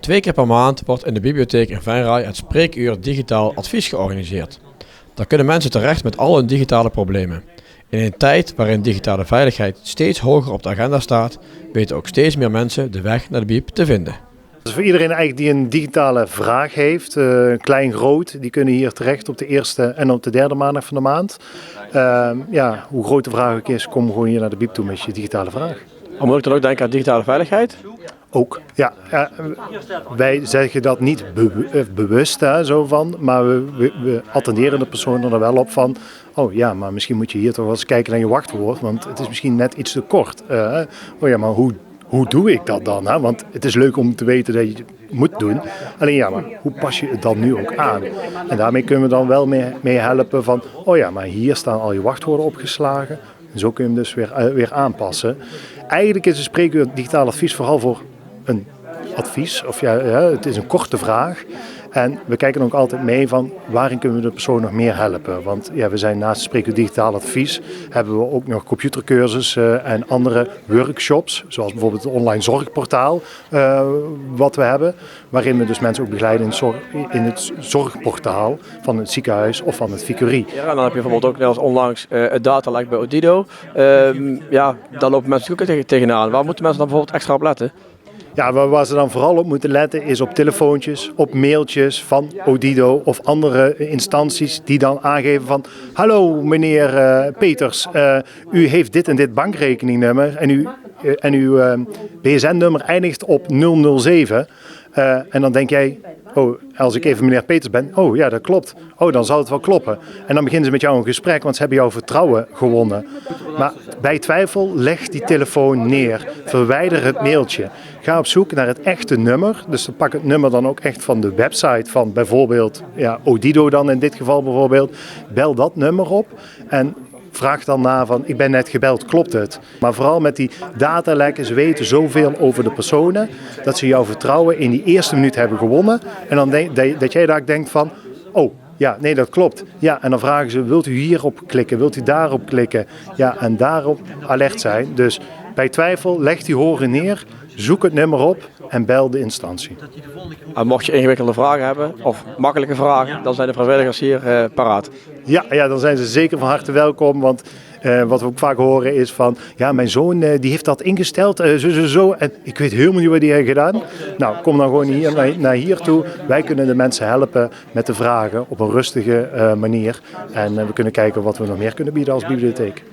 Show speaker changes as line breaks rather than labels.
2 keer per maand wordt in de bibliotheek in Venray het Spreekuur Digitaal Advies georganiseerd. Daar kunnen mensen terecht met al hun digitale problemen. In een tijd waarin digitale veiligheid steeds hoger op de agenda staat, weten ook steeds meer mensen de weg naar de bib te vinden.
Dus voor iedereen eigenlijk die een digitale vraag heeft, klein, groot, die kunnen hier terecht op de eerste en op de derde maandag van de maand. Hoe groot de vraag ook is, kom gewoon hier naar de bib toe met je digitale vraag.
Moet ik dan ook denken aan digitale veiligheid?
Ook, ja. Wij zeggen dat niet bewust, zo van, maar we attenderen de persoon er wel op van, oh ja, maar misschien moet je hier toch wel eens kijken naar je wachtwoord, want het is misschien net iets te kort. Maar hoe doe ik dat dan? Hè? Want het is leuk om te weten dat je het moet doen. Alleen maar hoe pas je het dan nu ook aan? En daarmee kunnen we dan wel mee helpen van, maar hier staan al je wachtwoorden opgeslagen. En zo kun je hem dus weer aanpassen. Eigenlijk is een spreekuur digitaal advies vooral voor een advies. Het is een korte vraag. En we kijken ook altijd mee van waarin kunnen we de persoon nog meer helpen. Want we zijn naast het spreekuur digitaal advies hebben we ook nog computercursussen en andere workshops. Zoals bijvoorbeeld het online zorgportaal wat we hebben. Waarin we dus mensen ook begeleiden in het zorgportaal van het ziekenhuis of van het Vicurie.
Ja, en dan heb je bijvoorbeeld ook net als onlangs het datalek bij Odido. Daar lopen mensen ook tegenaan. Waar moeten mensen dan bijvoorbeeld extra op letten?
Ja, waar ze dan vooral op moeten letten is op telefoontjes, op mailtjes van Odido of andere instanties die dan aangeven van hallo meneer Peters, u heeft dit en dit bankrekeningnummer en uw BSN-nummer eindigt op 007. En dan denk jij, als ik even meneer Peters ben, ja dat klopt. Dan zal het wel kloppen. En dan beginnen ze met jou een gesprek, want ze hebben jouw vertrouwen gewonnen. Maar bij twijfel, leg die telefoon neer. Verwijder het mailtje. Ga op zoek naar het echte nummer. Dus pak het nummer dan ook echt van de website van bijvoorbeeld Odido dan in dit geval bijvoorbeeld. Bel dat nummer op en vraag dan na van, ik ben net gebeld, klopt het? Maar vooral met die datalekken, ze weten zoveel over de personen, dat ze jouw vertrouwen in die eerste minuut hebben gewonnen. En dan dat jij daar denkt van, nee, dat klopt. Ja, en dan vragen ze, wilt u hierop klikken, wilt u daarop klikken? Ja, en daarop alert zijn. Dus bij twijfel, leg die horen neer, zoek het nummer op en bel de instantie.
En mocht je ingewikkelde vragen hebben of makkelijke vragen, dan zijn de vrijwilligers hier paraat.
Ja, dan zijn ze zeker van harte welkom, want wat we ook vaak horen is van, mijn zoon die heeft dat ingesteld, zo, en ik weet helemaal niet wat die heeft gedaan. Nou, kom dan gewoon naar hier toe. Wij kunnen de mensen helpen met de vragen op een rustige manier en we kunnen kijken wat we nog meer kunnen bieden als bibliotheek.